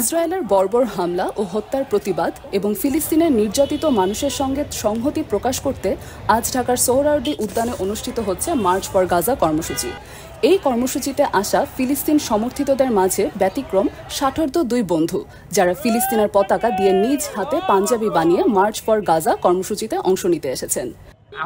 ইসরায়েলের বর্বর হামলা ও হত্যার প্রতিবাদ এবং ফিলিস্তিনের নির্যাতিত মানুষের সঙ্গে সংহতি প্রকাশ করতে আজ ঢাকার সোহরাওয়ার্দী উদ্যানে অনুষ্ঠিত হচ্ছে মার্চ ফর গাজা কর্মসূচি। এই কর্মসূচিতে আসা ফিলিস্তিন সমর্থিতদের মাঝে ব্যতিক্রম ষাটোর্ধ্ব দুই বন্ধু, যারা ফিলিস্তিনের পতাকা দিয়ে নিজ হাতে পাঞ্জাবি বানিয়ে মার্চ ফর গাজা কর্মসূচিতে অংশ নিতে এসেছেন।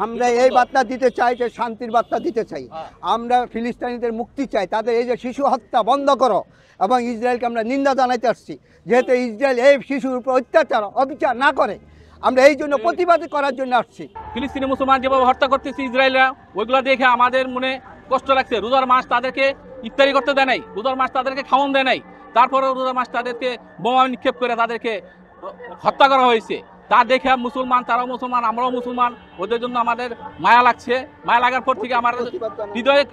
আমরা এই বার্তা দিতে চাই যে শান্তির বার্তা দিতে চাই। আমরা ফিলিস্তিনিদের মুক্তি চাই, তাদের এই যে শিশু হত্যা বন্ধ করো, এবং ইসরায়েলকে আমরা নিন্দা জানাইতে আসছি। যেহেতু ইসরায়েল এই শিশুর উপর অত্যাচার অবিচার না করে, আমরা এই জন্য প্রতিবাদ করার জন্য আসছি। ফিলিস্তিনি মুসলমান যেভাবে হত্যা করতেছে ইসরায়েলরা, ওইগুলো দেখে আমাদের মনে কষ্ট লাগছে। রোজার মাস তাদেরকে ইফতারি করতে দেয় নাই, রোজার মাস তাদেরকে খাওয়ান দেয় নাই, তারপরে রোজার মাস তাদেরকে বোমা নিক্ষেপ করে তাদেরকে হত্যা করা হয়েছে। তা দেখে মুসলমান, তারাও মুসলমান, আমরাও মুসলমান, ওদের জন্য আমাদের মায়া লাগছে। মায়া লাগার পর থেকে আমার হৃদয়ে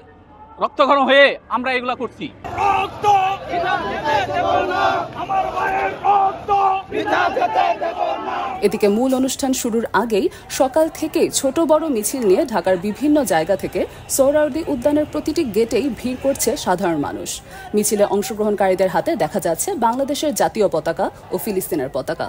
রক্তক্ষরণ হয়ে আমরা এগুলা করছি। এদিকে মূল অনুষ্ঠান শুরুর আগেই সকাল থেকে ছোট বড় মিছিল নিয়ে ঢাকার বিভিন্ন জায়গা থেকে সোহরাওয়ার্দী উদ্যানের প্রতিটি গেটেই ভিড় করছে সাধারণ মানুষ। মিছিলে অংশগ্রহণকারীদের হাতে দেখা যাচ্ছে বাংলাদেশের জাতীয় পতাকা ও ফিলিস্তিনের পতাকা।